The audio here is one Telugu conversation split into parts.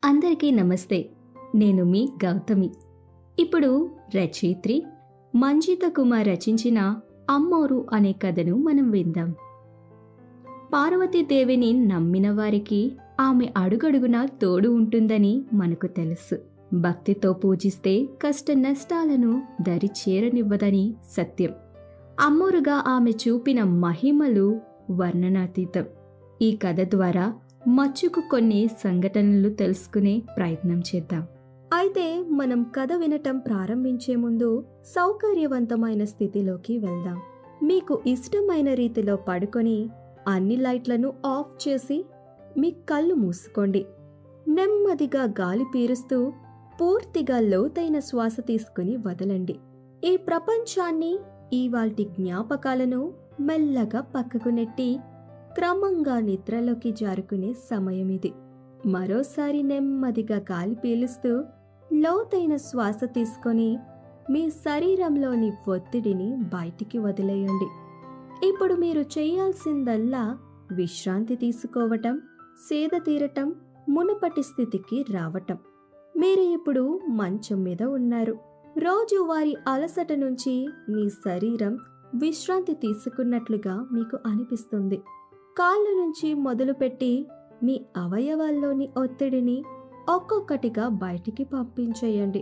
అందరికీ నమస్తే. నేను మీ గౌతమి. ఇప్పుడు రచయిత్రి మంజిత కుమార్ రచించిన అమ్మోరు అనే కథను మనం విందాం. పార్వతీదేవిని నమ్మిన వారికి ఆమె అడుగడుగునా తోడు ఉంటుందని మనకు తెలుసు. భక్తితో పూజిస్తే కష్ట నష్టాలను దరి చేరనివ్వదని సత్యం. అమ్మోరుగా ఆమె చూపిన మహిమలు వర్ణనాతీతం. ఈ కథ ద్వారా మచ్చుకు కొన్ని సంఘటనలు తెలుసుకునే ప్రయత్నం చేద్దాం. అయితే మనం కథ వినటం ప్రారంభించే ముందు సౌకర్యవంతమైన స్థితిలోకి వెళ్దాం. మీకు ఇష్టమైన రీతిలో పడుకొని అన్ని లైట్లను ఆఫ్ చేసి మీ కళ్ళు మూసుకోండి. నెమ్మదిగా గాలి పీలుస్తూ పూర్తిగా లోతైన శ్వాస తీసుకుని వదలండి. ఈ ప్రపంచాన్ని, ఇవాల్టి జ్ఞాపకాలను మెల్లగా పక్కకు నెట్టి క్రమంగా నిద్రలోకి జారుకునే సమయం ఇది. మరోసారి నెమ్మదిగా గాలి పీలుస్తూ లోతైన శ్వాస తీసుకొని మీ శరీరంలోని ఒత్తిడిని బయటికి వదిలేయండి. ఇప్పుడు మీరు చేయాల్సిందల్లా విశ్రాంతి తీసుకోవటం, సేద తీరటం, మునుపటి స్థితికి రావటం. మీరు ఇప్పుడు మంచం మీద ఉన్నారు. రోజువారీ అలసట నుంచి మీ శరీరం విశ్రాంతి తీసుకున్నట్లుగా మీకు అనిపిస్తుంది. కాళ్ళ నుంచి మొదలుపెట్టి మీ అవయవాల్లోని ఒత్తిడిని ఒక్కొక్కటిగా బయటికి పంపించేయండి.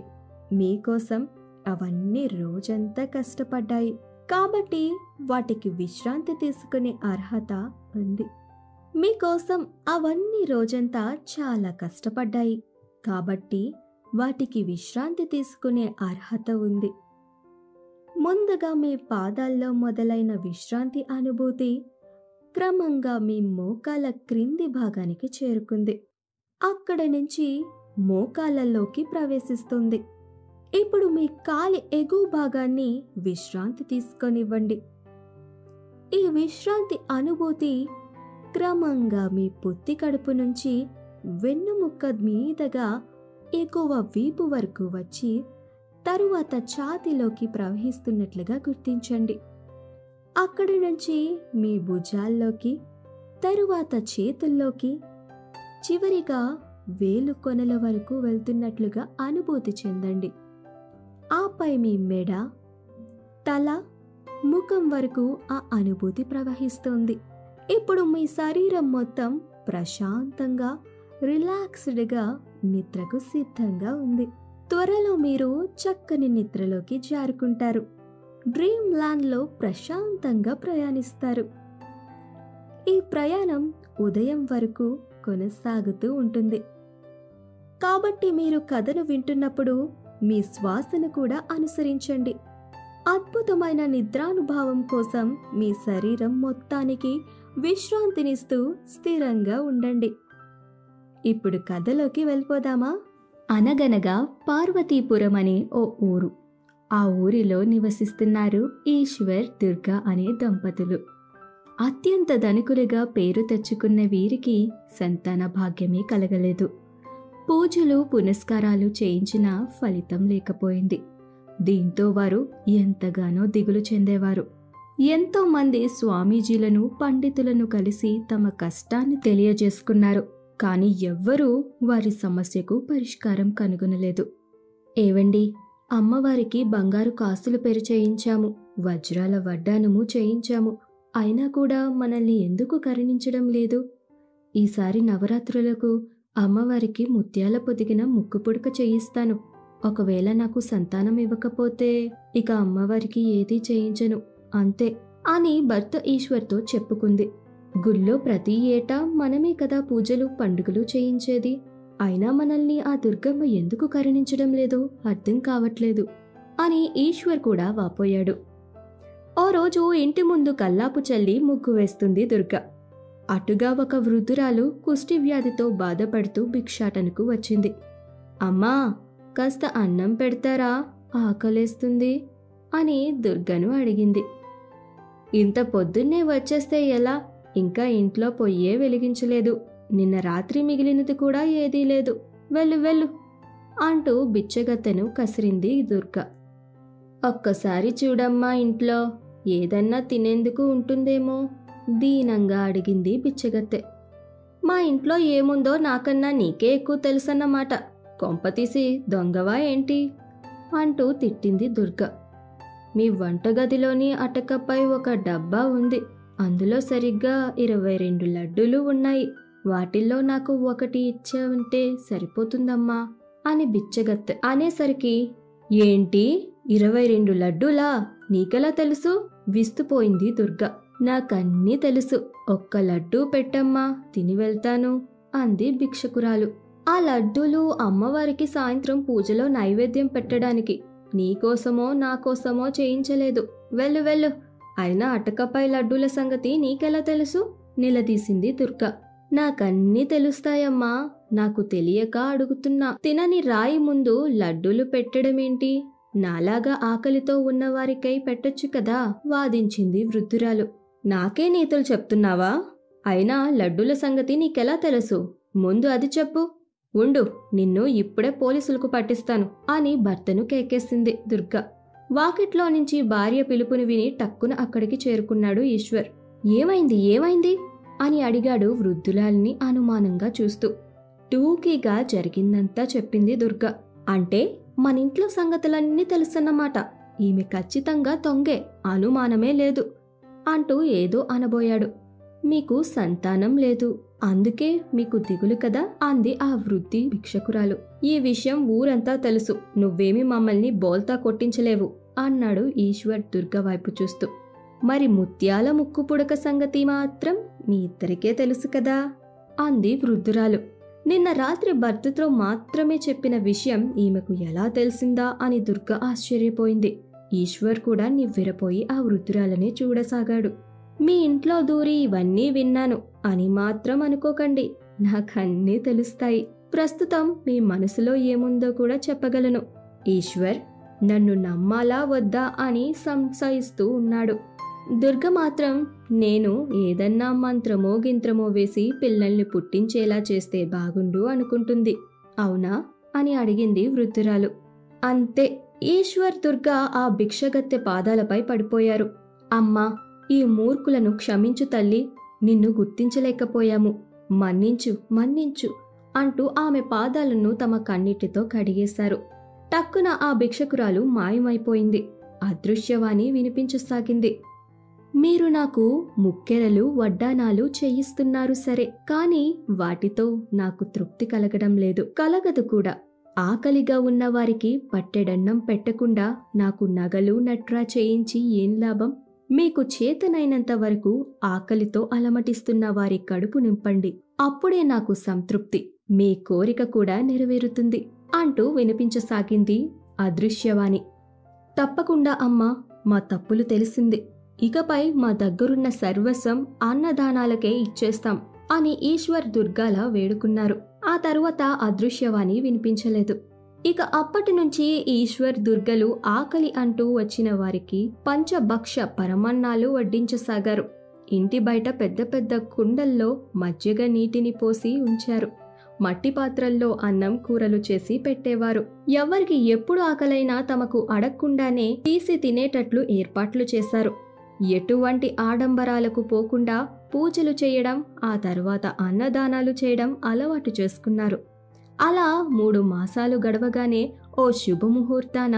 మీకోసం అవన్నీ రోజంతా కష్టపడ్డాయి కాబట్టి వాటికి విశ్రాంతి తీసుకునే అర్హత ఉంది. మీకోసం అవన్నీ రోజంతా చాలా కష్టపడ్డాయి కాబట్టి వాటికి విశ్రాంతి తీసుకునే అర్హత ఉంది. ముందుగా మీ పాదాల్లో మొదలైన విశ్రాంతి అనుభూతి క్రమంగా మీ మోకాల క్రింది భాగానికి చేరుకుంది. అక్కడ నుంచి మోకాళ్ళలోకి ప్రవేశిస్తుంది. ఇప్పుడు మీ కాలి ఎగువ భాగాన్ని విశ్రాంతి తీసుకొనివ్వండి. ఈ విశ్రాంతి అనుభూతి క్రమంగా మీ పొత్తి కడుపు నుంచి వెన్నుముక్క మీదగా ఎగువ వీపు వరకు వచ్చి తరువాత ఛాతీలోకి ప్రవహిస్తున్నట్లుగా గుర్తించండి. అక్కడి నుంచి మీ భుజాల్లోకి, తరువాత చేతుల్లోకి, చివరిగా వేలు కొనల వరకు వెళ్తున్నట్లుగా అనుభూతి చెందండి. ఆపై మీ మెడ, తల, ముఖం వరకు ఆ అనుభూతి ప్రవహిస్తుంది. ఇప్పుడు మీ శరీరం మొత్తం ప్రశాంతంగా, రిలాక్స్డ్గా నిద్రకు సిద్ధంగా ఉంది. త్వరలో మీరు చక్కని నిద్రలోకి జారుకుంటారు. డ్రీమ్ ల్యాండ్లో ప్రశాంతంగా ప్రయాణిస్తారు. ఈ ప్రయాణం ఉదయం వరకు కొనసాగుతూ ఉంటుంది. కాబట్టి మీరు కథను వింటున్నప్పుడు మీ శ్వాసను కూడా అనుసరించండి. అద్భుతమైన నిద్రానుభవం కోసం మీ శరీరం మొత్తానికి విశ్రాంతినిస్తూ స్థిరంగా ఉండండి. ఇప్పుడు కథలోకి వెళ్ళిపోదామా? అనగనగా పార్వతీపురం అనే ఓ ఊరు. ఆ ఊరిలో నివసిస్తున్నారు ఈశ్వర్, దుర్గా అనే దంపతులు. అత్యంత ధనికులుగా పేరు తెచ్చుకున్న వీరికి సంతాన భాగ్యమే కలగలేదు. పూజలు పునస్కారాలు చేయించినా ఫలితం లేకపోయింది. దీంతో వారు ఎంతగానో దిగులు చెందేవారు. ఎంతో మంది స్వామీజీలను, పండితులను కలిసి తమ కష్టాన్ని తెలియజేసుకున్నారు. కానీ ఎవ్వరూ వారి సమస్యకు పరిష్కారం కనుగొనలేదు. ఏవండి, అమ్మవారికి బంగారు కాసులు చేయించాము, వజ్రాల వడ్డానము చేయించాము, అయినా కూడా మనల్ని ఎందుకు కరుణించడం లేదు? ఈసారి నవరాత్రులకు అమ్మవారికి ముత్యాల పొదిగిన ముక్కు పుడక చేయిస్తాను. ఒకవేళ నాకు సంతానం ఇవ్వకపోతే ఇక అమ్మవారికి ఏదీ చేయించను, అంతే అని భర్త ఈశ్వర్తో చెప్పుకుంది. గుళ్ళో ప్రతి ఏటా మనమే కదా పూజలు, పండుగలు చేయించేది. అయినా మనల్ని ఆ దుర్గమ్మ ఎందుకు కరుణించడం లేదో అర్థం కావట్లేదు అని ఈశ్వర్ కూడా వాపోయాడు. ఓ రోజు ఇంటి ముందు కల్లాపు చల్లి ముగ్గు వేస్తుంది దుర్గ. అటుగా ఒక వృద్ధురాలు కుష్టి వ్యాధితో బాధపడుతూ భిక్షాటనకు వచ్చింది. అమ్మా, కాస్త అన్నం పెడతారా, ఆకలేస్తుంది అని దుర్గను అడిగింది. ఇంత పొద్దున్నే వచ్చేస్తే ఎలా? ఇంకా ఇంట్లో పొయ్యే వెలిగించలేదు. నిన్న రాత్రి మిగిలినది కూడా ఏదీ లేదు. వెళ్ళు వెళ్ళు అంటూ బిచ్చగత్తెను కసిరింది దుర్గ. ఒక్కసారి చూడమ్మా, ఇంట్లో ఏదన్నా తినేందుకు ఉంటుందేమో దీనంగా అడిగింది బిచ్చగత్తె. మా ఇంట్లో ఏముందో నాకన్నా నీకే ఎక్కువ తెలుసన్నమాట. కొంపతీసి దొంగవా ఏంటి అంటూ తిట్టింది దుర్గ. మీ వంటగదిలోని అటకపై ఒక డబ్బా ఉంది. అందులో సరిగ్గా 22 లడ్డూలు ఉన్నాయి. వాటిల్లో నాకు ఒకటి ఇచ్చావంటే సరిపోతుందమ్మా అని బిచ్చగత్తె అనేసరికి, ఏంటి 22 లడ్డూలా? నీకెలా తెలుసు? విస్తుపోయింది దుర్గ. నాకన్నీ తెలుసు. ఒక్క లడ్డూ పెట్టమ్మా, తిని వెళ్తాను అంది భిక్షకురాలు. ఆ లడ్డూలు అమ్మవారికి సాయంత్రం పూజలో నైవేద్యం పెట్టడానికి. నీకోసమో నాకోసమో చేయించలేదు. వెళ్ళు వెళ్ళు. అయినా అటకపై లడ్డూల సంగతి నీకెలా తెలుసు? నిలదీసింది దుర్గ. నాకన్నీ తెలుస్తాయమ్మా. నాకు తెలియక అడుగుతున్నా. తినని రాయి ముందు లడ్డూలు పెట్టడమేంటి? నాలాగా ఆకలితో ఉన్నవారికై పెట్టొచ్చు కదా వాదించింది వృద్ధురాలు. నాకే నీతులు చెప్తున్నావా? అయినా లడ్డూల సంగతి నీకెలా తెలుసు? ముందు అది చెప్పు. ఉండు, నిన్ను ఇప్పుడే పోలీసులకు పట్టిస్తాను అని భర్తను కేకేసింది దుర్గ. వాకిట్లో నుంచి భార్య పిలుపుని విని టక్కున అక్కడికి చేరుకున్నాడు ఈశ్వర్. ఏమైంది ఏమైంది అని అడిగాడు వృద్ధురాలిని అనుమానంగా చూస్తూ. టూకీగా జరిగిందంతా చెప్పింది దుర్గ. అంటే మనింట్లో సంగతులన్నీ తెలుసన్నమాట. ఈమె ఖచ్చితంగా దొంగే, అనుమానమే లేదు అంటూ ఏదో అనబోయాడు. మీకు సంతానం లేదు, అందుకే మీకు దిగులు కదా అంది ఆ వృద్ధి భిక్షకురాలు. ఈ విషయం ఊరంతా తెలుసు. నువ్వేమీ మమ్మల్ని బోల్తా కొట్టించలేవు అన్నాడు ఈశ్వర్ దుర్గ వైపు చూస్తూ. మరి ముత్యాల ముక్కు పుడక సంగతి మాత్రం మీ ఇద్దరికే తెలుసు కదా అంది వృద్ధురాలు. నిన్న రాత్రి భర్తతో మాత్రమే చెప్పిన విషయం ఈమెకు ఎలా తెలిసిందా అని దుర్గ ఆశ్చర్యపోయింది. ఈశ్వర్ కూడా నివ్వెరపోయి ఆ వృద్ధురాలనే చూడసాగాడు. మీ ఇంట్లో దూరి ఇవన్నీ విన్నాను అని మాత్రం అనుకోకండి. నాకన్నీ తెలుస్తాయి. ప్రస్తుతం మీ మనసులో ఏముందో కూడా చెప్పగలను. ఈశ్వర్ నన్ను నమ్మాలా వద్దా అని సంశయిస్తూ ఉన్నాడు. దుర్గ మాత్రం నేను ఏదన్నా మంత్రమో గింత్రమో వేసి పిల్లల్ని పుట్టించేలా చేస్తే బాగుండు అనుకుంటుంది. అవునా అని అడిగింది వృద్ధురాలు. అంతే. ఈశ్వర్ దుర్గ ఆ భిక్షగత్తె పాదాలపై పడిపోయారు. అమ్మా, ఈ మూర్ఖులను క్షమించు తల్లి. నిన్ను గుర్తించలేకపోయాము. మన్నించు మన్నించు అంటూ ఆమె పాదాలను తమ కన్నీటితో కడిగేశారు. టక్కున ఆ భిక్షకురాలు మాయమైపోయింది. అదృశ్యవాణి వినిపించసాగింది. మీరు నాకు ముక్కెరలు వడ్డానాలు చేయిస్తున్నారు సరే, కాని వాటితో నాకు తృప్తి కలగడం లేదు, కలగదు కూడా. ఆకలిగా ఉన్నవారికి పట్టెడన్నం పెట్టకుండా నాకు నగలు నట్రా చేయించి ఏం లాభం? మీకు చేతనైనంత వరకు ఆకలితో అలమటిస్తున్న వారి కడుపు నింపండి. అప్పుడే నాకు సంతృప్తి. మీ కోరిక కూడా నెరవేరుతుంది అంటూ వినిపించసాగింది అదృశ్యవాణి. తప్పకుండా అమ్మా, మా తప్పులు తెలిసింది. ఇకపై మా దగ్గరున్న సర్వస్వం అన్నదానాలకే ఇచ్చేస్తాం అని ఈశ్వర్ దుర్గాల వేడుకున్నారు. ఆ తరువాత అదృశ్యవాణి వినిపించలేదు. ఇక అప్పటి నుంచి ఈశ్వర్ దుర్గలు ఆకలి అంటూ వచ్చిన వారికి పంచభక్ష పరమన్నాలు వడ్డించసాగారు. ఇంటి బయట పెద్ద పెద్ద కుండల్లో మజ్జిగ నీటిని పోసి ఉంచారు. మట్టి పాత్రల్లో అన్నం కూరలు చేసి పెట్టేవారు. ఎవరికి ఎప్పుడు ఆకలైనా తమకు అడగకుండానే తీసి తినేటట్లు ఏర్పాట్లు చేశారు. ఎటువంటి ఆడంబరాలకు పోకుండా పూజలు చేయడం, ఆ తర్వాత అన్నదానాలు చేయడం అలవాటు చేసుకున్నారు. అలా 3 మాసాలు గడవగానే ఓ శుభముహూర్తాన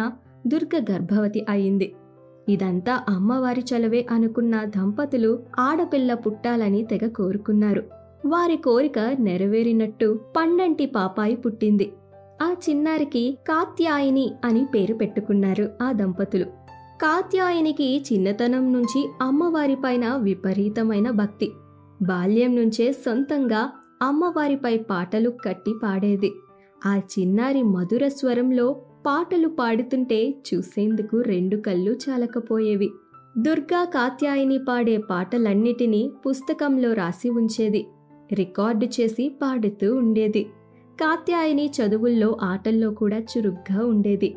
దుర్గ గర్భవతి అయింది. ఇదంతా అమ్మవారి చలవే అనుకున్న దంపతులు ఆడపిల్ల పుట్టాలని తెగ కోరుకున్నారు. వారి కోరిక నెరవేరినట్టు పండంటి పాపాయి పుట్టింది. ఆ చిన్నారికి కాత్యాయిని అని పేరు పెట్టుకున్నారు ఆ దంపతులు. కాత్యాయనికి చిన్నతనం నుంచి అమ్మవారిపైన విపరీతమైన భక్తి. బాల్యం నుంచే సొంతంగా అమ్మవారిపై పాటలు కట్టి పాడేది. ఆ చిన్నారి మధుర స్వరంలో పాటలు పాడుతుంటే చూసేందుకు 2 కళ్ళు చాలకపోయేవి. దుర్గా కాత్యాయని పాడే పాటలన్నిటినీ పుస్తకంలో రాసి ఉంచేది. రికార్డు చేసి పాడుతూ ఉండేది. కాత్యాయని చదువుల్లో ఆటల్లో కూడా చురుగ్గా ఉండేది.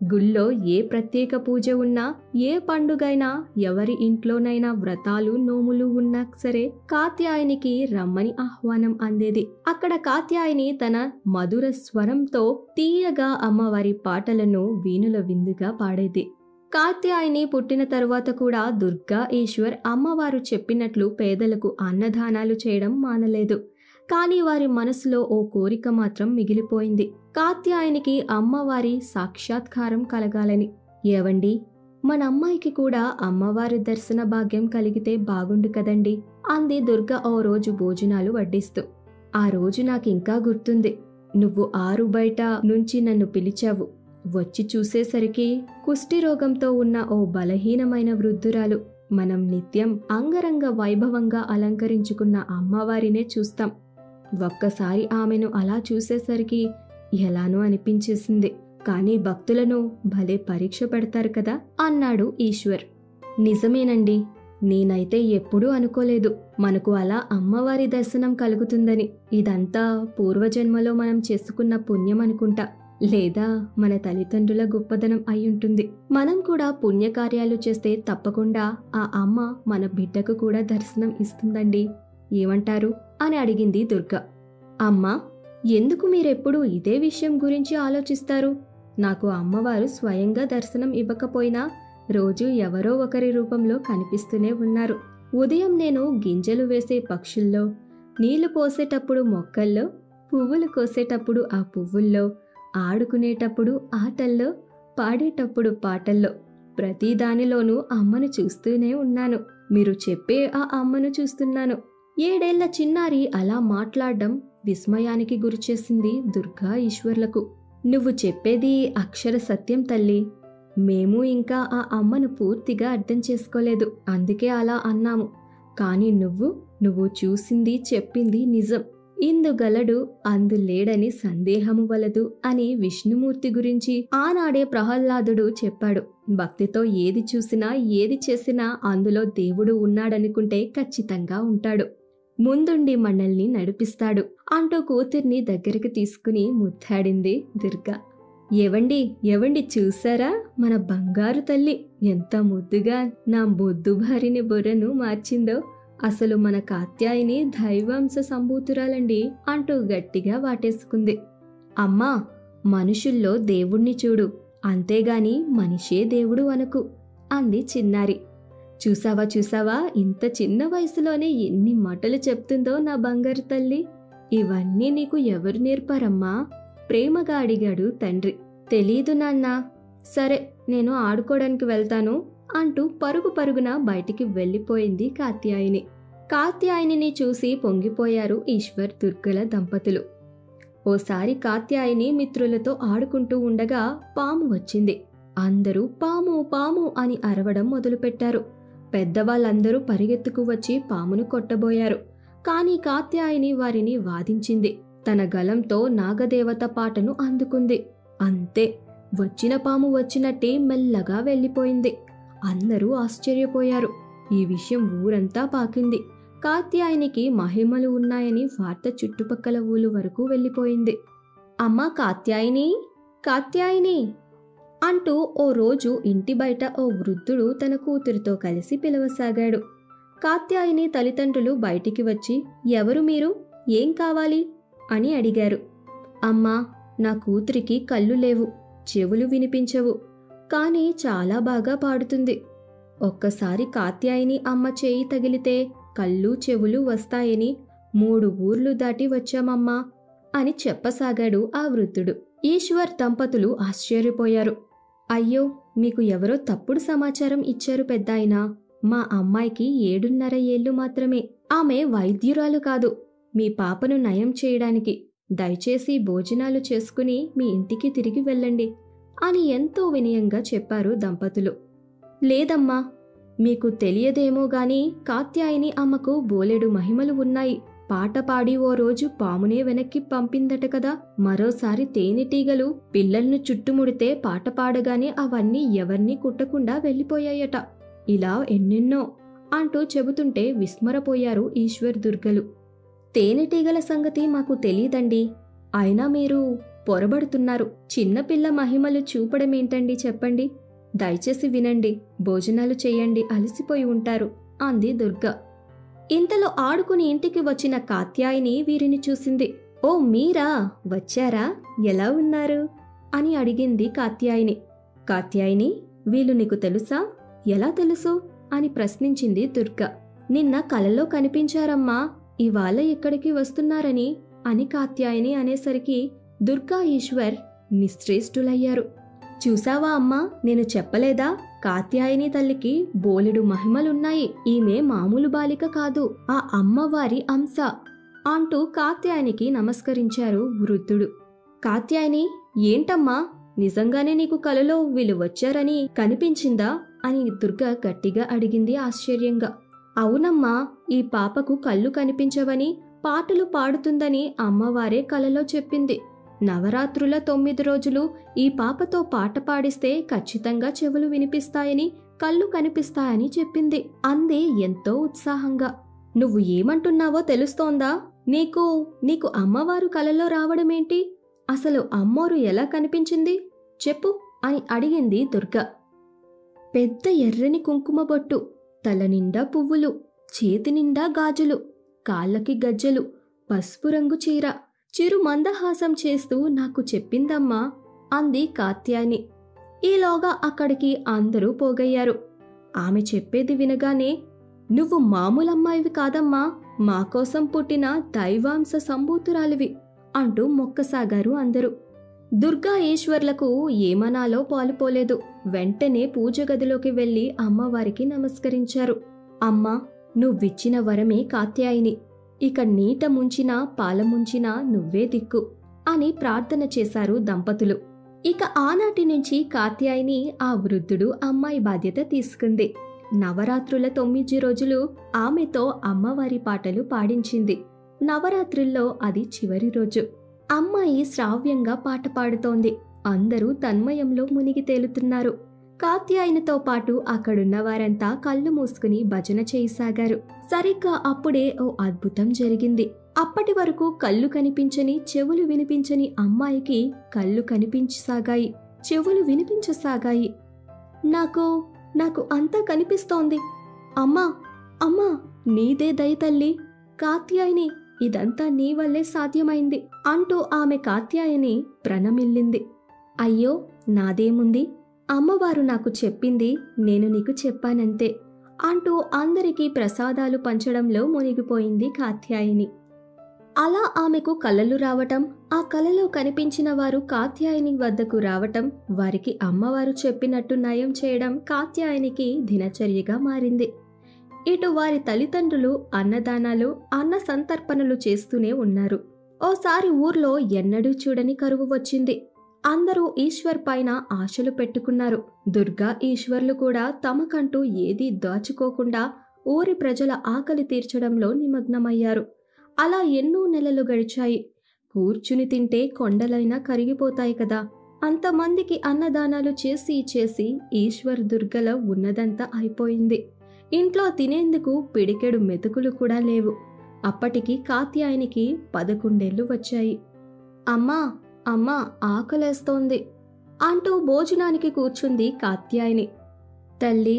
గుళ్ళో ఏ ప్రత్యేక పూజ ఉన్నా, ఏ పండుగైనా, ఎవరి ఇంట్లోనైనా వ్రతాలు నోములు ఉన్నా సరే కాత్యాయనికి రమ్మని ఆహ్వానం అందేది. అక్కడ కాత్యాయని తన మధుర స్వరంతో తీయగా అమ్మవారి పాటలను వీణుల విందుగా పాడేది. కాత్యాయని పుట్టిన తరువాత కూడా దుర్గా ఈశ్వర్ అమ్మవారు చెప్పినట్లు పేదలకు అన్నదానాలు చేయడం మానలేదు. కానీ వారి మనసులో ఓ కోరిక మాత్రం మిగిలిపోయింది. కాత్యాయనికి అమ్మవారి సాక్షాత్కారం కలగాలని. ఏవండి, మన అమ్మాయికి కూడా అమ్మవారి దర్శన భాగ్యం కలిగితే బాగుండు కదండి అంది దుర్గ ఓ రోజు భోజనాలు వడ్డిస్తూ. ఆ రోజు నాకింకా గుర్తుంది. నువ్వు ఆరు బయట నుంచి నన్ను పిలిచావు. వచ్చి చూసేసరికి కుష్ఠిరోగంతో ఉన్న ఓ బలహీనమైన వృద్ధురాలు. మనం నిత్యం అంగరంగ వైభవంగా అలంకరించుకున్న అమ్మవారినే చూస్తాం. ఒక్కసారి ఆమెను అలా చూసేసరికి ఎలానో అనిపించేసింది. కానీ భక్తులను భలే పరీక్ష పెడతారు కదా అన్నాడు ఈశ్వర్. నిజమేనండి, నేనైతే ఎప్పుడూ అనుకోలేదు మనకు అలా అమ్మవారి దర్శనం కలుగుతుందని. ఇదంతా పూర్వజన్మలో మనం చేసుకున్న పుణ్యం అనుకుంటా, లేదా మన తల్లిదండ్రుల గొప్పదనం అయ్యుంటుంది. మనం కూడా పుణ్యకార్యాలు చేస్తే తప్పకుండా ఆ అమ్మ మన బిడ్డకు కూడా దర్శనం ఇస్తుందండి. ఏమంటారు అని అడిగింది దుర్గ. అమ్మా, ఎందుకు మీరెప్పుడూ ఇదే విషయం గురించి ఆలోచిస్తారు? నాకు అమ్మవారు స్వయంగా దర్శనం ఇవ్వకపోయినా రోజు ఎవరో ఒకరి రూపంలో కనిపిస్తూనే ఉన్నారు. ఉదయం నేను గింజలు వేసే పక్షుల్లో, నీళ్లు పోసేటప్పుడు మొక్కల్లో, పువ్వులు కోసేటప్పుడు ఆ పువ్వుల్లో, ఆడుకునేటప్పుడు ఆటల్లో, పాడేటప్పుడు పాటల్లో, ప్రతి దానిలోనూ అమ్మను చూస్తూనే ఉన్నాను. మీరు చెప్పే ఆ అమ్మను చూస్తున్నాను. 7 ఏళ్ల చిన్నారి అలా మాట్లాడడం విస్మయానికి గురిచేసింది దుర్గా ఈశ్వర్లకు. నువ్వు చెప్పేది అక్షర సత్యం తల్లి. మేము ఇంకా ఆ అమ్మను పూర్తిగా అర్థం చేసుకోలేదు, అందుకే అలా అన్నాము. కాని నువ్వు చూసింది చెప్పింది నిజం. ఇందుగలడు అందులేడని సందేహము వలదు అని విష్ణుమూర్తి గురించి ఆనాడే ప్రహ్లాదుడు చెప్పాడు. భక్తితో ఏది చూసినా ఏది చేసినా అందులో దేవుడు ఉన్నాడనుకుంటే ఖచ్చితంగా ఉంటాడు. ముందుండి మనల్ని నడిపిస్తాడు అంటూ కూతుర్ని దగ్గరికి తీసుకుని ముద్దాడింది దుర్గ. ఏవండి చూసారా, మన బంగారు తల్లి ఎంత ముద్దుగా నా బొద్దు భారిని బుర్రను మార్చిందో. అసలు మన కాత్యాయిని దైవాంశ సంభూతురాలండి అంటూ గట్టిగా వాటేసుకుంది. అమ్మా, మనుషుల్లో దేవుణ్ణి చూడు, అంతేగాని మనిషే దేవుడు అనకు అంది చిన్నారి. చూసావా, ఇంత చిన్న వయసులోనే ఎన్ని మాటలు చెప్తుందో నా బంగారు తల్లి. ఇవన్నీ నీకు ఎవరు నేర్పారమ్మా? ప్రేమగా అడిగాడు తండ్రి. తెలీదు నాన్నా. సరే, నేను ఆడుకోవడానికి వెళ్తాను అంటూ పరుగున బయటికి వెళ్ళిపోయింది కాత్యాయిని. కాత్యాయిని చూసి పొంగిపోయారు ఈశ్వర్ దుర్గల దంపతులు. ఓసారి కాత్యాయిని మిత్రులతో ఆడుకుంటూ ఉండగా పాము వచ్చింది. అందరూ పాము పాము అని అరవడం మొదలుపెట్టారు. పెద్దవాళ్ళందరూ పరిగెత్తుకు వచ్చి పామును కొట్టబోయారు. కాని కాత్యాయిని వారిని వాదించింది. తన గలంతో నాగదేవత పాటను అందుకుంది. అంతే, వచ్చిన పాము వచ్చినట్టే మెల్లగా వెళ్ళిపోయింది. అందరూ ఆశ్చర్యపోయారు. ఈ విషయం ఊరంతా పాకింది. కాత్యాయినికి మహిమలు ఉన్నాయని వార్త చుట్టుపక్కల ఊళ్ళు వరకు వెళ్ళిపోయింది. అమ్మా కాత్యాయిని అంటూ ఓ రోజు ఇంటి బయట ఓ వృద్ధుడు తన కూతురితో కలిసి పిలవసాగాడు. కాత్యాయిని తల్లిదండ్రులు బయటికి వచ్చి, ఎవరు మీరు, ఏం కావాలి అని అడిగారు. అమ్మా, నా కూతురికి కళ్ళు లేవు, చెవులు వినిపించవు, కానీ చాలా బాగా పాడుతుంది. ఒక్కసారి కాత్యాయిని అమ్మ చేయి తగిలితే కళ్ళు చెవులు వస్తాయని 3 ఊర్లు దాటి వచ్చామమ్మా అని చెప్పసాగాడు ఆ వృద్ధుడు. ఈశ్వర్ దంపతులు ఆశ్చర్యపోయారు. అయ్యో, మీకు ఎవరో తప్పుడు సమాచారం ఇచ్చారు పెద్దాయనా. మా అమ్మాయికి 7.5 ఏళ్లు మాత్రమే. ఆమె వైద్యురాలు కాదు, మీ పాపను నయం చేయడానికి. దయచేసి భోజనాలు చేసుకుని మీ ఇంటికి తిరిగి వెళ్ళండి అని ఎంతో వినయంగా చెప్పారు దంపతులు. లేదమ్మా, మీకు తెలియదేమో గాని కాత్యాయిని అమ్మకు బోలెడు మహిమలు ఉన్నాయి. పాట పాడి ఓ రోజు పామునే వెనక్కి పంపిందట కదా. మరోసారి తేనెటీగలు పిల్లలను చుట్టుముడితే పాట పాడగానే అవన్నీ ఎవరినీ కుట్టకుండా వెళ్ళిపోయాయట. ఇలా ఎన్నెన్నో అంటూ చెబుతుంటే విస్మరపోయారు ఈశ్వర్ దుర్గలు. తేనెటీగల సంగతి మాకు తెలీదండి. అయినా మీరు పొరబడుతున్నారు. చిన్నపిల్ల మహిమలు చూపడమేంటండి చెప్పండి. దయచేసి వినండి, భోజనాలు చెయ్యండి, అలసిపోయి ఉంటారు అంది దుర్గ. ఇంతలో ఆడుకుని ఇంటికి వచ్చిన కాత్యాయిని వీరిని చూసింది. ఓ మీరా, వచ్చారా, ఎలా ఉన్నారు అని అడిగింది కాత్యాయిని. కాత్యాయిని, వీళ్ళు నీకు తెలుసా? ఎలా తెలుసు అని ప్రశ్నించింది దుర్గ. నిన్న కలలో కనిపించారమ్మా. ఇవాళ ఇక్కడికి వస్తున్నారని అని కాత్యాయని అనేసరికి దుర్గా ఈశ్వర్ నిశ్చేష్టులయ్యారు. చూసావా అమ్మా, నేను చెప్పలేదా, కాత్యాయని తల్లికి బోలెడు మహిమలున్నాయి, ఈమె మామూలు బాలిక కాదు, ఆ అమ్మవారి అంశ అంటూ కాత్యాయనికి నమస్కరించారు వృద్ధుడు. కాత్యాయని, ఏంటమ్మా, నిజంగానే నీకు కలలో వీళ్ళు వచ్చారని కనిపించిందా అని దుర్గా గట్టిగా అడిగింది ఆశ్చర్యంగా. అవునమ్మా, ఈ పాపకు కళ్ళు కనిపించవని, పాటలు పాడుతుందని అమ్మవారే కలలో చెప్పింది. నవరాత్రుల 9 రోజులు ఈ పాపతో పాట పాడిస్తే ఖచ్చితంగా చెవులు వినిపిస్తాయని, కళ్ళు కనిపిస్తాయని చెప్పింది అంది ఎంతో ఉత్సాహంగా. నువ్వు ఏమంటున్నావో తెలుస్తోందా? నీకు అమ్మవారు కలలో రావడమేంటి? అసలు అమ్మోరు ఎలా కనిపించింది చెప్పు అని అడిగింది దుర్గా. పెద్ద ఎర్రని కుంకుమ బొట్టు, తల నిండా పువ్వులు, చేతి నిండా గాజులు, కాళ్ళకి గజ్జెలు, పసుపు రంగు చీర, చిరు మందహాసం చేస్తూ నాకు చెప్పిందమ్మా అంది కాత్యాయని. ఈలోగా అక్కడికి అందరూ పోగయ్యారు. ఆమె చెప్పేది వినగానే, నువ్వు మామూలమ్మాయివి కాదమ్మా, మాకోసం పుట్టిన దైవాంశ సంభూతురాలివి అంటూ మొక్కసాగారు అందరూ. దుర్గా ఈశ్వర్లకు ఏమనాలో పాలుపోలేదు. వెంటనే పూజ గదిలోకి వెళ్లి అమ్మవారికి నమస్కరించారు. అమ్మా, నువ్విచ్చిన వరమే కాత్యాయిని, ఇక నీట ముంచినా పాల ముంచినా నువ్వే దిక్కు అని ప్రార్థన చేశారు దంపతులు. ఇక ఆనాటి నుంచి కాత్యాయిని ఆ వృద్ధుడు అమ్మాయి బాధ్యత తీసుకుంది. నవరాత్రుల 9 రోజులు ఆమెతో అమ్మవారి పాటలు పాడించింది. నవరాత్రుల్లో అది చివరి రోజు. అమ్మాయి శ్రావ్యంగా పాట పాడుతోంది. అందరూ తన్మయంలో మునిగి తేలుతున్నారు. కాత్యాయనితో పాటు అక్కడున్న వారంతా కళ్ళు మూసుకుని భజన చేయసాగారు. సరిగ్గా అప్పుడే ఓ అద్భుతం జరిగింది. అప్పటి వరకు కళ్ళు కనిపించని, చెవులు వినిపించని అమ్మాయికి కళ్ళు కనిపించసాగాయి, చెవులు వినిపించసాగాయి. నాకు అంతా కనిపిస్తోంది. అమ్మా అమ్మా, నీదే దయ తల్లి, కాత్యాయని, ఇదంతా నీ వల్లే సాధ్యమైంది అంటూ ఆమె కాత్యాయని ప్రణమిల్లింది. అయ్యో, నాదేముంది, అమ్మవారు నాకు చెప్పింది నేను నీకు చెప్పానంతే అంటూ అందరికీ ప్రసాదాలు పంచడంలో మునిగిపోయింది కాత్యాయని. అలా ఆమెకు కలలు రావటం, ఆ కలలో కనిపించిన వారు కాత్యాయని వద్దకు రావటం, వారికి అమ్మవారు చెప్పినట్టు నయం చేయడం కాత్యాయనికి దినచర్యగా మారింది. ఇటు వారి తల్లిదండ్రులు అన్నదానాలు, అన్న సంతర్పణలు చేస్తూనే ఉన్నారు. ఓసారి ఊర్లో ఎన్నడూ చూడని కరువు వచ్చింది. అందరూ ఈశ్వర్ పైన ఆశలు పెట్టుకున్నారు. దుర్గా ఈశ్వర్లు కూడా తమకంటూ ఏదీ దాచుకోకుండా ఊరి ప్రజల ఆకలి తీర్చడంలో నిమగ్నమయ్యారు. అలా ఎన్నో నెలలు గడిచాయి. కూర్చుని తింటే కొండలైనా కరిగిపోతాయి కదా. అంతమందికి అన్నదానాలు చేసి చేసి ఈశ్వర్ దుర్గలో ఉన్నదంతా అయిపోయింది. ఇంట్లో తినేందుకు పిడికెడు మెతుకులు కూడా లేవు. అప్పటికి కాత్యాయనికి 11 ఏళ్లు వచ్చాయి. అమ్మా అమ్మా, ఆకలేస్తోంది అంటూ భోజనానికి కూర్చుంది కాత్యాయని. తల్లి,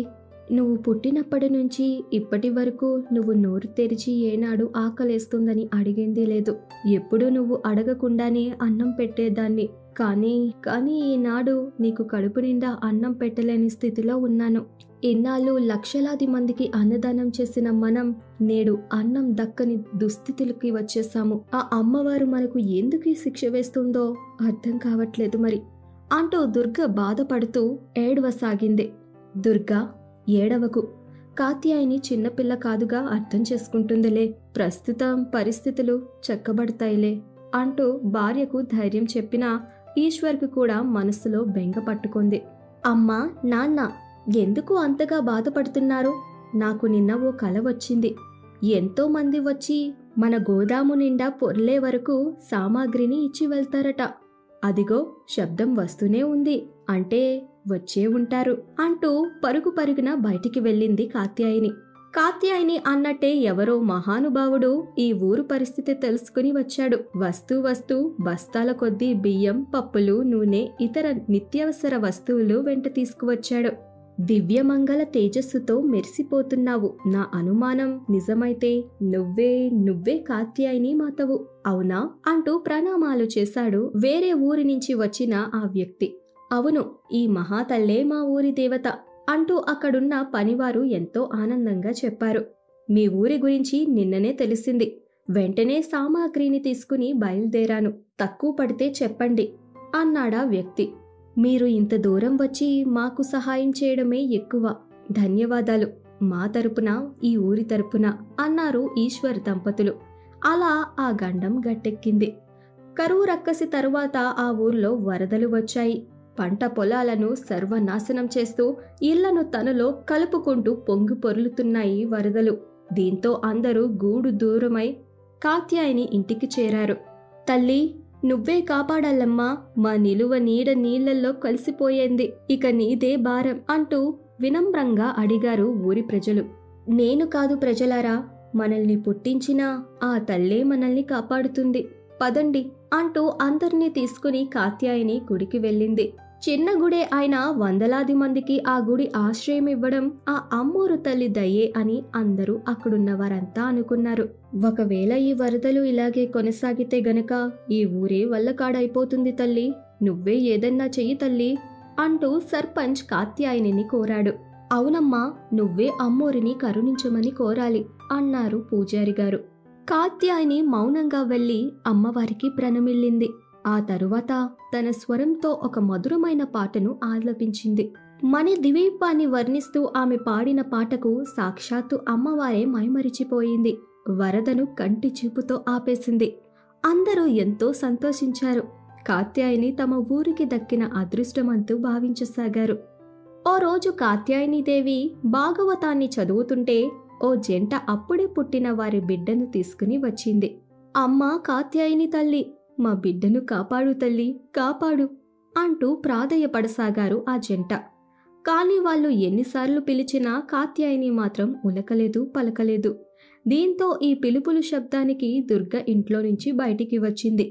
నువ్వు పుట్టినప్పటి నుంచి ఇప్పటి వరకు నువ్వు నోరు తెరిచి ఏనాడు ఆకలేస్తుందని అడిగింది లేదు. ఎప్పుడూ నువ్వు అడగకుండానే అన్నం పెట్టేదాన్ని. కానీ ఈనాడు నీకు కడుపు నిండా అన్నం పెట్టలేని స్థితిలో ఉన్నాను. ఇన్నాళ్ళు లక్షలాది మందికి అన్నదానం చేసిన మనం నేడు అన్నం దక్కని దుస్థితికి వచ్చేసాము. ఆ అమ్మవారు మనకు ఎందుకు శిక్ష వేస్తుందో అర్థం కావట్లేదు మరి అంటూ దుర్గ బాధపడుతూ ఏడవసాగింది. దుర్గా, ఏడవకు, కాత్యాయని చిన్నపిల్ల కాదుగా, అర్థం చేసుకుంటుందిలే, ప్రస్తుతం పరిస్థితులు చక్కబడతాయిలే అంటూ భార్యకు ధైర్యం చెప్పినా ఈశ్వర్కి కూడా మనసులో బెంగ పట్టుకుంది. అమ్మా, నాన్న, ఎందుకు అంతగా బాధపడుతున్నారు? నాకు నిన్న ఓ కల వచ్చింది. ఎంతో మంది వచ్చి మన గోదాము నిండా పొర్లే వరకు సామాగ్రిని ఇచ్చి వెళ్తారట. అదిగో శబ్దం వస్తూనే ఉంది, అంటే వచ్చే ఉంటారు అంటూ పరుగు పరుగున బయటికి వెళ్ళింది కాత్యాయని. కాత్యాయని అన్నట్టే ఎవరో మహానుభావుడు ఈ ఊరు పరిస్థితి తెలుసుకుని వచ్చాడు. వస్తూ బస్తాల కొద్దీ బియ్యం, పప్పులు, నూనె, ఇతర నిత్యావసర వస్తువులు వెంట తీసుకువచ్చాడు. దివ్యమంగళ తేజస్సుతో మెరిసిపోతున్నావు. నా అనుమానం నిజమైతే నువ్వే కాత్యాయని మాతవు, అవునా అంటూ ప్రణామాలు చేశాడు వేరే ఊరి నుంచి వచ్చిన ఆ వ్యక్తి. అవును, ఈ మహాతల్లే మా ఊరి దేవత అంటూ అక్కడున్న పనివారు ఎంతో ఆనందంగా చెప్పారు. మీ ఊరి గురించి నిన్ననే తెలిసింది. వెంటనే సామాగ్రిని తీసుకుని బయలుదేరాను. తక్కువ పడితే చెప్పండి అన్నాడా వ్యక్తి. మీరు ఇంత దూరం వచ్చి మాకు సహాయం చేయడమే ఎక్కువ. ధన్యవాదాలు. మా తరపున, ఈ ఊరి తరపున అన్నారు ఈశ్వర్ దంపతులు. అలా ఆ గండం గట్టెక్కింది. కరువు రక్కసి తరువాత ఆ ఊర్లో వరదలు వచ్చాయి. పంట పొలాలను సర్వనాశనం చేస్తూ ఇళ్లను తనలో కలుపుకుంటూ పొంగి పొర్లుతున్నాయి వరదలు. దీంతో అందరూ గూడు దూరమై కాత్యాయని ఇంటికి చేరారు. తల్లి, నువ్వే కాపాడాలమ్మా, మా నిలువ నీడ నీళ్లల్లో కలిసిపోయింది, ఇక నీదే భారం అంటూ వినమ్రంగా అడిగారు ఊరి ప్రజలు. నేను కాదు ప్రజలారా, మనల్ని పుట్టించిన ఆ తల్లే మనల్ని కాపాడుతుంది, పదండి అంటూ అందర్నీ తీసుకుని కాత్యాయని గుడికి వెళ్ళింది. చిన్న గుడే అయినా వందలాది మందికి ఆ గుడి ఆశ్రయం ఇవ్వడం ఆ అమ్మోరు తల్లి దయే అని అందరూ అక్కడున్న వారంతా అనుకున్నారు. ఒకవేళ ఈ వరదలు ఇలాగే కొనసాగితే గనక ఈ ఊరే వల్లకాడైపోతుంది తల్లి, నువ్వే ఏదన్నా చెయ్యి తల్లి అంటూ సర్పంచ్ కాత్యాయనిని కోరాడు. అవునమ్మా, నువ్వే అమ్మోరిని కరుణించమని కోరాలి అన్నారు పూజారి గారు. కాత్యాయని మౌనంగా వెళ్లి అమ్మవారికి ప్రణమిల్లింది. ఆ తరువాత తన స్వరంతో ఒక మధురమైన పాటను ఆలపించింది. మణి ద్వీపాన్ని వర్ణిస్తూ ఆమె పాడిన పాటకు సాక్షాత్తు అమ్మవారే మైమరిచిపోయింది. వరదను కంటి చూపుతో ఆపేసింది. అందరూ ఎంతో సంతోషించారు. కాత్యాయని తమ ఊరికి దక్కిన అదృష్టమంతూ భావించసాగారు. ఓ రోజు కాత్యాయనీదేవి భాగవతాన్ని చదువుతుంటే ఓ జంట అప్పుడే పుట్టిన వారి బిడ్డను తీసుకుని వచ్చింది. అమ్మా కాత్యాయని తల్లి, మా బిడ్డను కాపాడు తల్లి, కాపాడు అంటూ ప్రాధేయపడసాగారు ఆ జంట. కాని వాళ్ళు ఎన్నిసార్లు పిలిచినా కాత్యాయని మాత్రం ఉలకలేదు, పలకలేదు. దీంతో ఈ పిలుపులు శబ్దానికి దుర్గ ఇంట్లో నుంచి బయటికి వచ్చింది.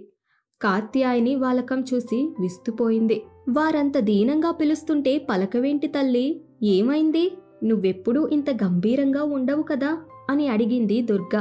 కాత్యాయని వాలకం చూసి విస్తుపోయింది. వారంత దీనంగా పిలుస్తుంటే పలకవేంటి తల్లి, ఏమైంది? నువ్వెప్పుడూ ఇంత గంభీరంగా ఉండవు కదా అని అడిగింది దుర్గ.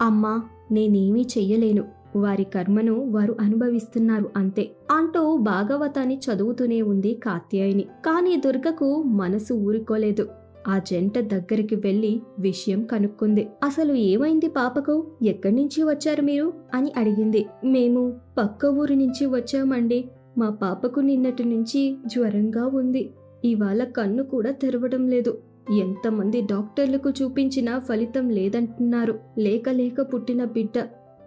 అమ్మా, నేనేమీ చెయ్యలేను, వారి కర్మను వారు అనుభవిస్తున్నారు అంతే అంటూ భాగవతాన్ని చదువుతూనే ఉంది కాత్యాయని. కానీ దుర్గకు మనసు ఊరుకోలేదు. ఆ జంట దగ్గరికి వెళ్లి విషయం కనుక్కుంది. అసలు ఏమైంది పాపకు? ఎక్కడి నుంచి వచ్చారు మీరు అని అడిగింది. మేము పక్క ఊరి నుంచి వచ్చామండి. మా పాపకు నిన్నటి నుంచి జ్వరంగా ఉంది. ఇవాళ కన్ను కూడా తెరవడం లేదు. ఎంతమంది డాక్టర్లకు చూపించినా ఫలితం లేదంటున్నారు. లేక పుట్టిన బిడ్డ.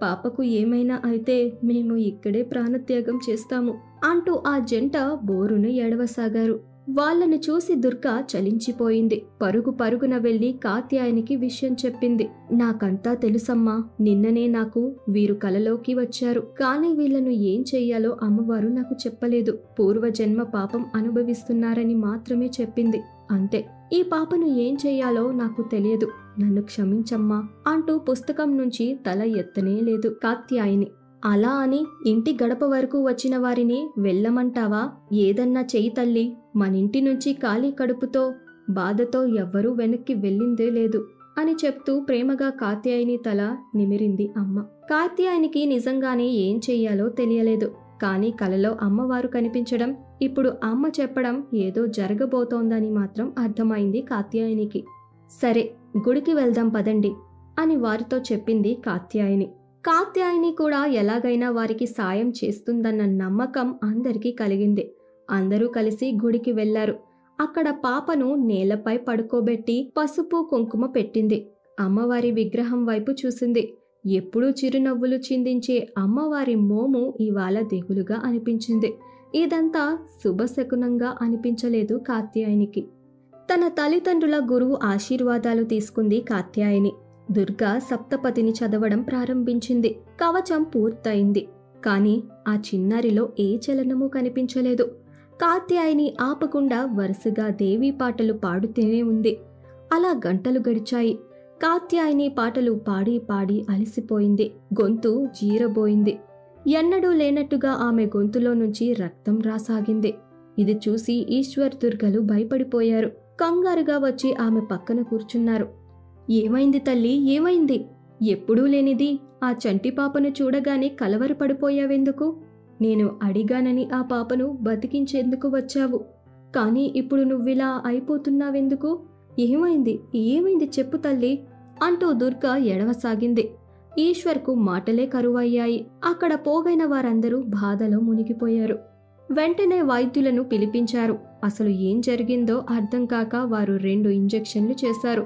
పాపకు ఏమైనా అయితే మేము ఇక్కడే ప్రాణత్యాగం చేస్తాము అంటూ ఆ జంట బోరును ఏడవసాగారు. వాళ్లను చూసి దుర్గ చలించిపోయింది. పరుగున వెళ్లి కాత్యాయనికి విషయం చెప్పింది. నాకంతా తెలుసమ్మా, నిన్ననే నాకు వీరు కలలోకి వచ్చారు. కానీ వీళ్లను ఏం చెయ్యాలో అమ్మవారు నాకు చెప్పలేదు. పూర్వజన్మ పాపం అనుభవిస్తున్నారని మాత్రమే చెప్పింది, అంతే. ఈ పాపను ఏం చెయ్యాలో నాకు తెలియదు, నన్ను క్షమించమ్మా అంటూ పుస్తకం నుంచి తల ఎత్తనే లేదు కాత్యాయని. అలా అని ఇంటి గడప వరకు వచ్చిన వారిని వెళ్ళమంటావా? ఏదన్నా చెయ్యి తల్లి, మనింటి నుంచి ఖాళీ కడుపుతో బాధతో ఎవ్వరూ వెనక్కి వెళ్ళిందే లేదు అని చెప్తూ ప్రేమగా కాత్యాయని తల నిమిరింది అమ్మ. కాత్యాయనికి నిజంగానే ఏం చెయ్యాలో తెలియలేదు. కానీ కలలో అమ్మవారు కనిపించడం, ఇప్పుడు అమ్మ చెప్పడం ఏదో జరగబోతోందని మాత్రం అర్థమైంది కాత్యాయనికి. సరే, గుడికి వెళ్దాం పదండి అని వారితో చెప్పింది కాత్యాయని. కాత్యాయని కూడా ఎలాగైనా వారికి సాయం చేస్తుందన్న నమ్మకం అందరికీ కలిగింది. అందరూ కలిసి గుడికి వెళ్లారు. అక్కడ పాపను నేలపై పడుకోబెట్టి పసుపు కుంకుమ పెట్టింది. అమ్మవారి విగ్రహం వైపు చూసింది. ఎప్పుడూ చిరునవ్వులు చిందించే అమ్మవారి మోము ఇవాళ దిగులుగా అనిపించింది. ఇదంతా శుభశకునంగా అనిపించలేదు కాత్యాయనికి. తన తల్లిదండ్రుల గురువు ఆశీర్వాదాలు తీసుకుంది కాత్యాయని. దుర్గా సప్తపతిని చదవడం ప్రారంభించింది. కవచం పూర్తయింది. కాని ఆ చిన్నారిలో ఏ చలనమూ కనిపించలేదు. కాత్యాయని ఆపకుండా వరుసగా దేవీ పాటలు పాడుతూనే ఉంది. అలా గంటలు గడిచాయి. కాత్యాయని పాటలు పాడి పాడి అలసిపోయింది. గొంతు జీరబోయింది. ఎన్నడూ లేనట్టుగా ఆమె గొంతులో నుంచి రక్తం రాసాగింది. ఇది చూసి ఈశ్వర్ దుర్గలు భయపడిపోయారు. కంగారుగా వచ్చి ఆమె పక్కన కూర్చున్నారు. ఏమైంది తల్లి, ఏమైంది? ఎప్పుడూ లేనిది ఆ చంటి పాపను చూడగానే కలవరపడిపోయావెందుకు? నేను అడిగానని ఆ పాపను బతికించేందుకు వచ్చావు. కానీ ఇప్పుడు నువ్విలా అయిపోతున్నావెందుకు? ఏమైంది చెప్పు తల్లి అంటూ దుర్గ ఎడవసాగింది. ఈశ్వర్కు మాటలే కరువయ్యాయి. అక్కడ పోగైన వారందరూ బాధలో మునిగిపోయారు. వెంటనే వైద్యులను పిలిపించారు. అసలు ఏం జరిగిందో అర్థం కాక వారు 2 ఇంజెక్షన్లు చేశారు.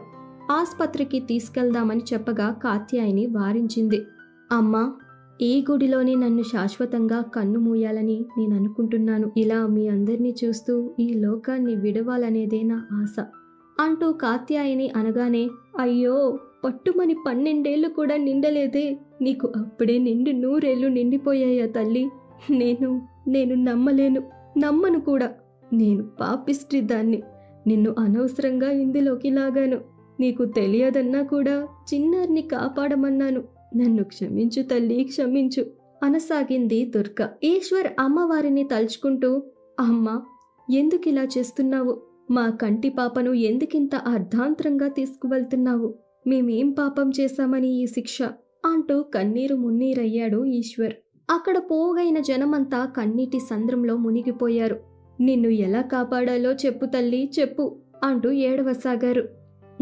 ఆస్పత్రికి తీసుకెళ్దామని చెప్పగా కాత్యాయని వారించింది. అమ్మా, ఈ గుడిలోని నన్ను శాశ్వతంగా కన్ను మూయాలని నేననుకుంటున్నాను. ఇలా మీ అందరినీ చూస్తూ ఈ లోకాన్ని విడవాలనేదే నా ఆశ అంటూ కాత్యాయని అనగానే, అయ్యో, పట్టుమని 12 ఏళ్లు కూడా నిండలేదే, నీకు అప్పుడే నిండు 100 ఏళ్లు నిండిపోయాయా తల్లి? నేను నమ్మను కూడా. నేను పాపిష్టి దాన్ని. నిన్ను అనవసరంగా ఇందులోకి లాగాను. నీకు తెలియదన్నా కూడా చిన్నారిని కాపాడమన్నాను. నన్ను క్షమించు తల్లి, క్షమించు అనసాగింది దుర్గ. ఈశ్వర్ అమ్మవారిని తలుచుకుంటూ, అమ్మా, ఎందుకిలా చేస్తున్నావు? మా కంటి పాపను ఎందుకింత అర్ధాంతరంగా తీసుకువెళ్తున్నావు? మేమేం పాపం చేశామని ఈ శిక్ష అంటూ కన్నీరు మున్నీరయ్యాడు ఈశ్వర్. అక్కడ పోగైన జనమంతా కన్నీటి సంద్రంలో మునిగిపోయారు. నిన్ను ఎలా కాపాడాలో చెప్పు తల్లి, చెప్పు అంటూ ఏడవసాగారు.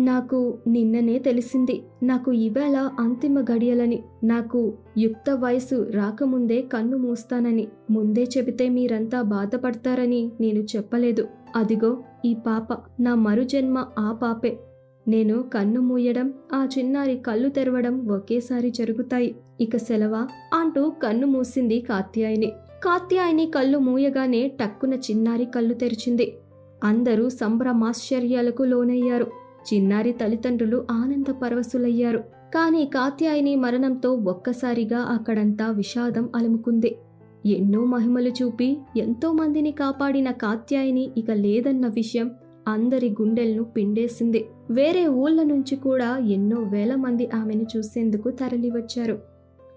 నాకు నిన్ననే తెలిసింది. నాకు ఇవాళ అంతిమ గడియలని. నాకు యుక్త వయసు రాకముందే కన్ను మూస్తానని. ముందే చెబితే మీరంతా బాధపడతారని నేను చెప్పలేదు. అదిగో ఈ పాప, నా మరుజన్మ ఆ పాపే. నేను కన్ను మూయడం, ఆ చిన్నారి కళ్ళు తెరవడం ఒకేసారి జరుగుతాయి. ఇక సెలవా అంటూ కన్ను మూసింది కాత్యాయని. కాత్యాయని కళ్ళు మూయగానే టక్కున చిన్నారి కళ్ళు తెరిచింది. అందరూ సంభ్రమాశ్చర్యాలకు లోనయ్యారు. చిన్నారి తల్లిదండ్రులు ఆనంద పరవశులయ్యారు. కాని కాత్యాయని మరణంతో ఒక్కసారిగా అక్కడంతా విషాదం అలుముకుంది. ఎన్నో మహిమలు చూపి ఎంతో మందిని కాపాడిన కాత్యాయని ఇక లేదన్న విషయం అందరి గుండెలను పిండేసింది. వేరే ఊళ్ళ నుంచి కూడా ఎన్నో వేల మంది ఆమెను చూసేందుకు తరలివచ్చారు.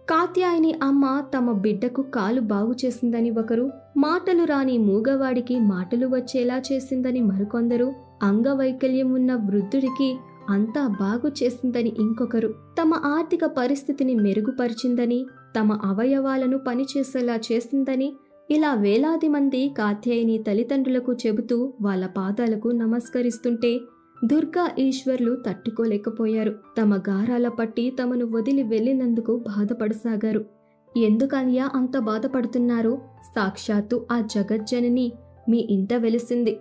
కాత్యాయని అమ్మ తమ బిడ్డకు కాలు బాగు చేసిందని ఒకరు, మాటలు రాని మూగవాడికి మాటలు వచ్చేలా చేసిందని మరికొందరు, అంగవైకల్యం ఉన్న వృద్ధుడికి అంతా బాగు చేసిందని ఇంకొకరు, తమ ఆర్థిక పరిస్థితిని మెరుగుపరిచిందని, తమ అవయవాలను పనిచేసేలా చేసిందని, ఇలా వేలాది మంది కాత్యాయని తల్లిదండ్రులకు చెబుతూ వాళ్ళ పాదాలకు నమస్కరిస్తుంటే దుర్గా ఈశ్వర్లు తట్టుకోలేకపోయారు. తమ గారాల పట్టి తమను వదిలి వెళ్ళినందుకు బాధపడసాగారు. ఎందుకనియా అంత బాధపడుతున్నారు? సాక్షాత్తు ఆ జగజ్జనని మీ ఇంట వెలిసింది.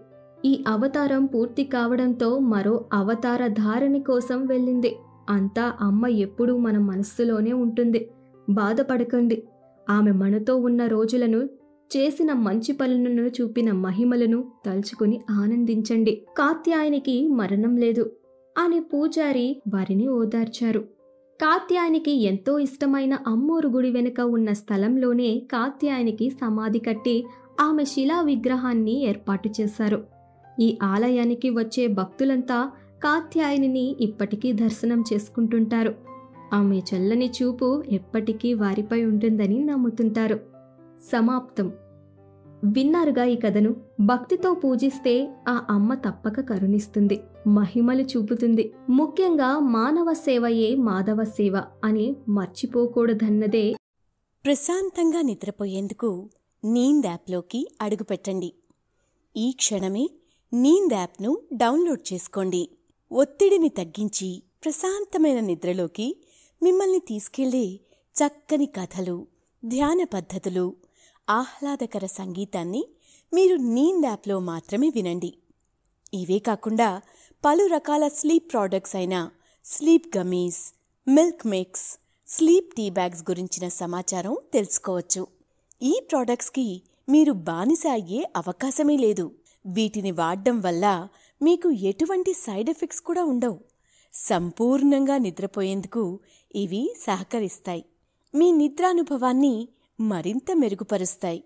ఈ అవతారం పూర్తి కావడంతో మరో అవతార ధారణి కోసం వెళ్ళింది. అంతా అమ్మ ఎప్పుడూ మన మనస్సులోనే ఉంటుంది. బాధపడకండి. ఆమె మనతో ఉన్న రోజులను, చేసిన మంచి పనులను, చూపిన మహిమలను తలుచుకుని ఆనందించండి. కాత్యాయనికి మరణం లేదు అని పూజారి వారిని ఓదార్చారు. కాత్యాయనికి ఎంతో ఇష్టమైన అమ్మోరు గుడి వెనుక ఉన్న స్థలంలోనే కాత్యాయనికి సమాధి కట్టి ఆమె శిలా విగ్రహాన్ని ఏర్పాటు చేశారు. ఈ ఆలయానికి వచ్చే భక్తులంతా కాత్యాయనిని ఇప్పటికీ దర్శనం చేసుకుంటుంటారు. ఆమె చల్లని చూపు ఎప్పటికీ వారిపై ఉంటుందని నమ్ముతుంటారు. సమాప్తం. విన్నారుగా ఈ కథను. భక్తితో పూజిస్తే ఆ అమ్మ తప్పక కరుణిస్తుంది, మహిమలు చూపుతుంది. ముఖ్యంగా మానవ సేవయే మాధవ సేవ అని మర్చిపోకూడదన్నదే. ప్రశాంతంగా నిద్రపోయేందుకు నీంద్ యాప్లోకి అడుగుపెట్టండి. ఈ క్షణమే నీంద్ యాప్ను డౌన్లోడ్ చేసుకోండి. ఒత్తిడిని తగ్గించి ప్రశాంతమైన నిద్రలోకి మిమ్మల్ని తీసుకెళ్లే చక్కని కథలు, ధ్యాన పద్ధతులు, ఆహ్లాదకర సంగీతాన్ని మీరు నీంద్ యాప్లో మాత్రమే వినండి. ఇవే కాకుండా పలు రకాల స్లీప్ ప్రోడక్ట్స్ అయిన sleep gummies, milk mix, sleep tea bags గురించిన సమాచారం తెలుసుకోవచ్చు. ఈ ప్రోడక్ట్స్కి మీరు బానిస అయ్యే అవకాశమే లేదు. వీటిని వాడడం వల్ల మీకు ఎటువంటి సైడ్ ఎఫెక్ట్స్ కూడా ఉండవు. సంపూర్ణంగా నిద్రపోయేందుకు ఇవి సహకరిస్తాయి. మీ నిద్రానుభవాన్ని మరింత మెరుగుపరుస్తాయి.